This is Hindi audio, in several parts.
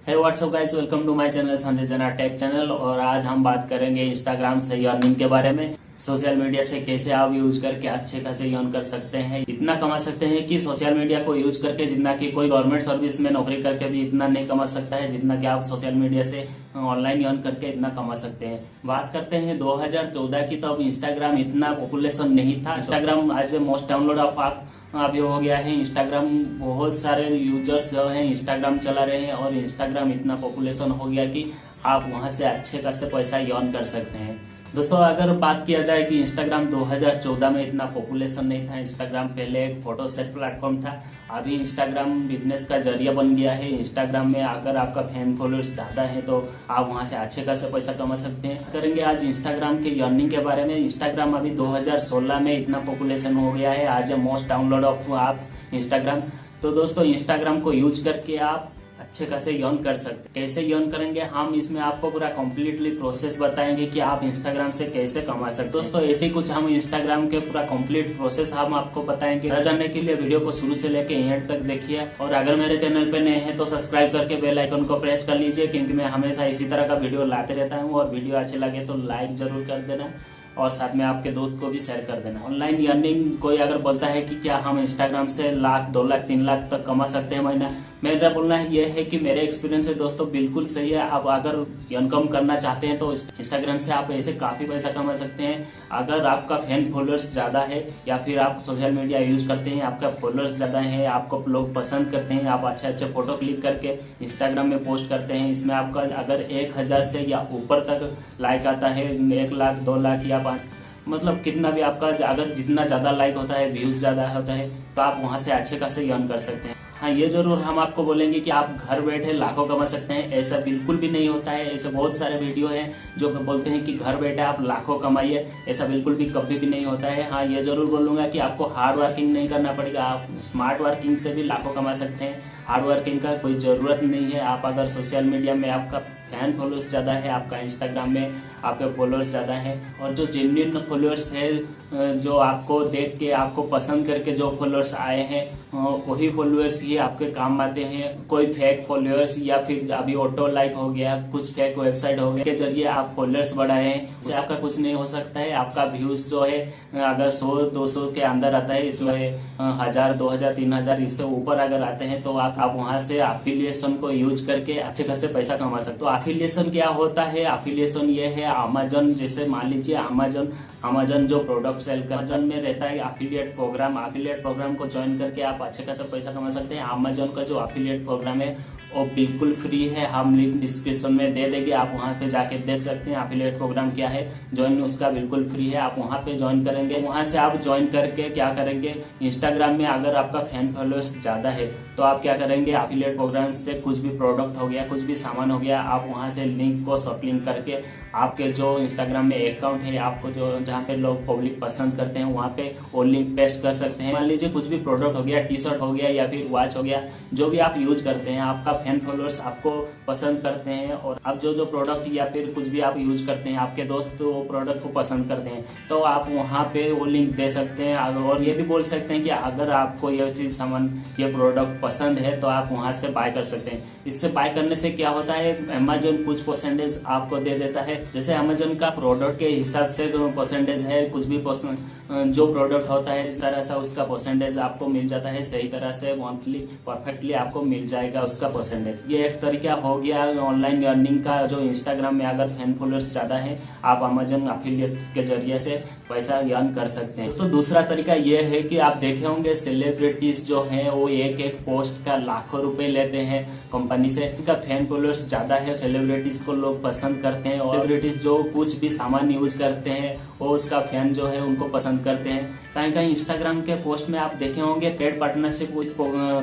Hey WhatsApp guys, welcome to my channel Sanjay Jana tech channel. और आज हम बात करेंगे इंस्टाग्राम से अर्निंग के बारे में। सोशल मीडिया से कैसे आप यूज करके अच्छे खासे अर्न कर सकते हैं, इतना कमा सकते हैं कि सोशल मीडिया को यूज करके जितना कि कोई गवर्नमेंट सर्विस में नौकरी करके भी इतना नहीं कमा सकता है जितना कि आप सोशल मीडिया से ऑनलाइन अर्न करके इतना कमा सकते हैं। बात करते हैं 2014 की, तो अब इंस्टाग्राम इतना पॉपुलेशन नहीं था। इंस्टाग्राम आज मोस्ट डाउनलोड ऑफ आप अभी हो गया है। इंस्टाग्राम बहुत सारे यूजर्स जो हैं इंस्टाग्राम चला रहे हैं और इंस्टाग्राम इतना पॉपुलेशन हो गया कि आप वहां से अच्छे खासे पैसा अर्न कर सकते हैं। दोस्तों, अगर बात किया जाए कि इंस्टाग्राम 2014 में इतना पॉपुलेशन नहीं था। इंस्टाग्राम पहले एक फोटो सेट प्लेटफॉर्म था, अभी इंस्टाग्राम बिजनेस का जरिया बन गया है। इंस्टाग्राम में अगर आपका फैन फॉलोअर्स ज्यादा है तो आप वहां से अच्छे खासे पैसा कमा सकते हैं। करेंगे आज इंस्टाग्राम की अर्निंग के बारे में। इंस्टाग्राम अभी 2016 में इतना पॉपुलेशन हो गया है, आज most download of apps Instagram. तो दोस्तों, इंस्टाग्राम को यूज करके आप अच्छे खासे अर्न कर सकते हैं। कैसे अर्न करेंगे, हम इसमें आपको पूरा कंप्लीटली प्रोसेस बताएंगे कि आप इंस्टाग्राम से कैसे कमा सकते हैं। दोस्तों, ऐसे कुछ हम इंस्टाग्राम के पूरा कंप्लीट प्रोसेस हम आपको बताएंगे। जानने के लिए वीडियो को शुरू से लेके एंड तक देखिए। और अगर मेरे चैनल पे नए हैं तो सब्सक्राइब करके बेल आइकन को प्रेस कर लीजिए, क्योंकि मैं हमेशा इसी तरह का वीडियो लाते रहता हूँ। और वीडियो अच्छे लगे तो लाइक जरूर कर देना और साथ में आपके दोस्त को भी शेयर कर देना। ऑनलाइन अर्निंग कोई अगर बोलता है कि क्या हम इंस्टाग्राम से लाख 2 लाख 3 लाख तक कमा सकते हैं महीना, मेरा बोलना है ये है कि मेरे एक्सपीरियंस से दोस्तों बिल्कुल सही है। आप अगर इनकम करना चाहते हैं तो इंस्टाग्राम से आप ऐसे काफी पैसा कमा सकते हैं। अगर आपका फैन फॉलोअर्स ज्यादा है या फिर आप सोशल मीडिया यूज करते हैं, आपका फॉलोअर्स ज्यादा है, आपको लोग पसंद करते हैं, आप अच्छे अच्छे फोटो क्लिक करके इंस्टाग्राम में पोस्ट करते हैं, इसमें आपका अगर 1000 से या ऊपर तक लाइक आता है, 1 लाख 2 लाख या 5, मतलब कितना भी आपका अगर जितना ज्यादा लाइक होता है, व्यूज ज्यादा होता है, तो आप वहां से अच्छे खासे अर्न कर सकते हैं। हाँ, ये जरूर हम आपको बोलेंगे कि आप घर बैठे लाखों कमा सकते हैं, ऐसा बिल्कुल भी नहीं होता है। ऐसे बहुत सारे वीडियो हैं जो बोलते हैं कि घर बैठे आप लाखों कमाइए, ऐसा बिल्कुल भी कभी भी नहीं होता है। हाँ, ये जरूर बोलूंगा कि आपको हार्ड वर्किंग नहीं करना पड़ेगा, आप स्मार्ट वर्किंग से भी लाखों कमा सकते हैं। हार्ड वर्किंग का कोई जरूरत नहीं है। आप अगर सोशल मीडिया में आपका फैन फॉलोअर्स ज्यादा है, आपका इंस्टाग्राम में आपके फॉलोअर्स ज्यादा है, और जो जेन्युइन फॉलोअर्स है, जो आपको देख के आपको पसंद करके जो फॉलोअर्स आए हैं, वही फॉलोअर्स ही आपके काम आते हैं। कोई फेक फॉलोअर्स या फिर अभी ऑटो लाइक हो गया, कुछ फेक वेबसाइट हो गया के जरिए आप फॉलोअर्स बढ़ाए हैं, उससे आपका कुछ नहीं हो सकता है। आपका व्यूज जो है अगर 100-200 के अंदर आता है, इसमें 1000 2000 3000 इससे ऊपर अगर आते हैं तो आप वहां से एफिलिएशन को यूज करके अच्छे खासे पैसा कमा सकते हो। एफिलिएशन क्या होता है? एफिलिएशन ये है, अमेजन जैसे मान लीजिए अमेजन जो प्रोडक्ट सेल कर, अमेजन में रहता है एफिलिएट प्रोग्राम। एफिलिएट प्रोग्राम को ज्वाइन करके आप अच्छे खासा पैसा कमा सकते हैं। अमेजन का जो एफिलिएट प्रोग्राम है वो बिल्कुल फ्री है, हम लिंक डिस्क्रिप्शन में दे देंगे, आप वहां पे जाके देख सकते हैं एफिलिएट प्रोग्राम क्या है। ज्वाइन उसका बिल्कुल फ्री है, आप वहां पे ज्वाइन करेंगे। वहां से आप ज्वाइन करके क्या करेंगे, इंस्टाग्राम में अगर आपका फैन फॉलोअर्स ज्यादा है तो आप क्या करेंगे, एफिलिएट प्रोग्राम से कुछ भी प्रोडक्ट हो गया, कुछ भी सामान हो गया, आप वहां से लिंक को सब लिंक करके आपके जो इंस्टाग्राम में अकाउंट है, आपको जो जहाँ पे लोग पब्लिक पसंद करते हैं वहां पे वो लिंक पेस्ट कर सकते हैं। मान लीजिए कुछ भी प्रोडक्ट हो गया, टी शर्ट हो गया या फिर वॉच हो गया, जो भी आप यूज करते हैं, आपका फैन फॉलोअर्स आपको पसंद करते हैं, और अब जो प्रोडक्ट या फिर कुछ भी आप यूज करते हैं, आपके दोस्त वो प्रोडक्ट को पसंद करते हैं, तो आप वहां पे वो लिंक दे सकते हैं। और ये भी बोल सकते हैं कि अगर आपको ये चीज सामान, ये प्रोडक्ट पसंद है तो आप वहां से बाय कर सकते हैं। इससे बाय करने से क्या होता है, अमेजन कुछ परसेंटेज आपको दे देता है। जैसे अमेजन का प्रोडक्ट के हिसाब से परसेंटेज है, कुछ भी जो प्रोडक्ट होता है इस तरह से उसका परसेंटेज आपको मिल जाता है, सही तरह से मंथली परफेक्टली आपको मिल जाएगा उसका परसेंटेज। ये एक तरीका हो गया ऑनलाइन अर्निंग का। जो इंस्टाग्राम में अगर फैन फॉलोअर्स ज्यादा है, आप अमेजन एफिलिएट के जरिए से पैसा अर्न कर सकते हैं। तो दूसरा तरीका ये है कि आप देखे होंगे सेलिब्रिटीज जो है वो एक पोस्ट का लाखों रुपए लेते हैं कंपनी से। इनका फैन फॉलोअर्स ज्यादा है, सेलिब्रिटीज को लोग पसंद करते हैं, और सेलिब्रिटीज जो कुछ भी सामान यूज करते हैं वो उसका फैन जो है उनको पसंद करते हैं। कहीं कहीं इंस्टाग्राम के पोस्ट में आप देखे होंगे पेड पार्टनरशिप विद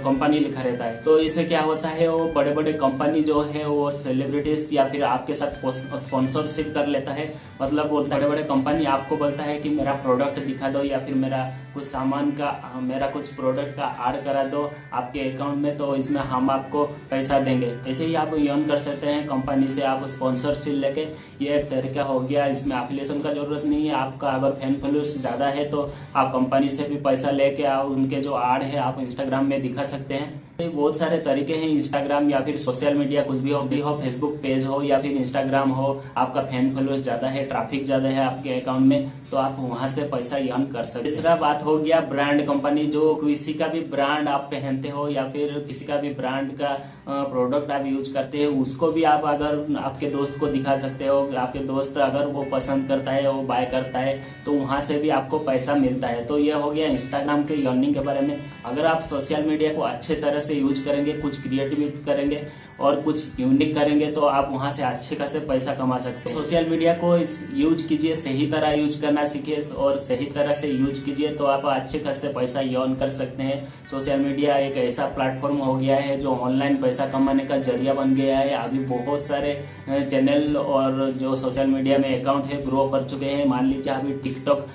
कंपनी लिखा रहता है। तो इससे क्या होता है, वो बड़े बड़े कंपनी जो है वो सेलिब्रिटीज या फिर आपके साथ स्पॉन्सरशिप कर लेता है। मतलब वो बड़े बड़े कंपनी आपको बोलता है कि मेरा प्रोडक्ट दिखा दो या फिर मेरा कुछ सामान का, मेरा कुछ प्रोडक्ट का ऐड करा दो आपके अकाउंट में, तो इसमें हम आपको पैसा देंगे। ऐसे ही आप अर्न कर सकते हैं कंपनी से आप स्पॉन्सरशिप लेके। ये एक तरीका हो गया, इसमें एफिलिएशन का जरूरत नहीं है। आपका अगर फैन फॉलोअर्स ज्यादा है तो आप कंपनी से भी पैसा लेके उनके जो ऐड है आप इंस्टाग्राम में दिखा सकते हैं। बहुत सारे तरीके हैं इंस्टाग्राम या फिर सोशल मीडिया कुछ भी हो, फेसबुक पेज हो या फिर इंस्टाग्राम हो, आपका फैन फॉलोअर्स ज्यादा है, ट्रैफिक ज्यादा है आपके अकाउंट में, तो आप वहां से पैसा अर्न कर सकते हैं। तीसरा बात हो गया ब्रांड कंपनी, जो किसी का भी ब्रांड आप पहनते हो या फिर किसी का भी ब्रांड का प्रोडक्ट आप यूज करते हो, उसको भी आप अगर आपके दोस्त को दिखा सकते हो, आपके दोस्त अगर वो पसंद करता है, वो बाय करता है, तो वहां से भी आपको पैसा मिलता है। तो ये हो गया इंस्टाग्राम के अर्निंग के बारे में। अगर आप सोशल मीडिया को अच्छे तरह से यूज करेंगे, कुछ क्रिएटिविटी करेंगे और कुछ यूनिक करेंगे, तो आप वहां से अच्छे खासे पैसा कमा सकते हैं। सोशल मीडिया को यूज कीजिए, सही तरह यूज करना सीखिए और सही तरह से यूज कीजिए, तो आप अच्छे खासे पैसा अर्न कर सकते हैं। सोशल मीडिया एक ऐसा प्लेटफॉर्म हो गया है जो ऑनलाइन पैसा कमाने का जरिया बन गया है। अभी बहुत सारे चैनल और जो सोशल मीडिया में अकाउंट है ग्रो कर चुके हैं। मान लीजिए अभी टिकटॉक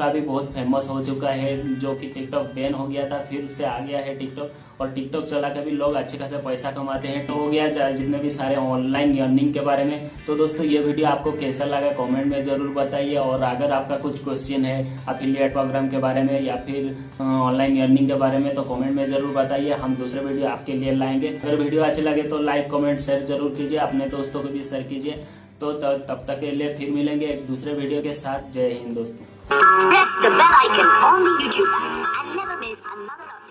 अभी बहुत फेमस हो चुका है, जो कि टिकटॉक बैन हो गया था, फिर से आ गया है टिकटॉक, और टिकटॉक चला के भी लोग अच्छे खासे पैसा कमाते हैं। तो हो गया जितने भी सारे ऑनलाइन अर्निंग के बारे में। तो दोस्तों ये वीडियो आपको कैसा लगा कमेंट में जरूर बताइए, और अगर आपका कुछ क्वेश्चन है एफिलिएट प्रोग्राम के बारे में या फिर ऑनलाइन अर्निंग के बारे में, तो कमेंट में जरूर बताइए, हम दूसरे वीडियो आपके लिए लाएंगे। अगर वीडियो अच्छे लगे तो लाइक कमेंट शेयर जरूर कीजिए, अपने दोस्तों को भी शेयर कीजिए। तो तब तक के लिए फिर मिलेंगे एक दूसरे वीडियो के साथ। जय हिंद दोस्तों। Press the bell icon on the YouTube and never miss another update.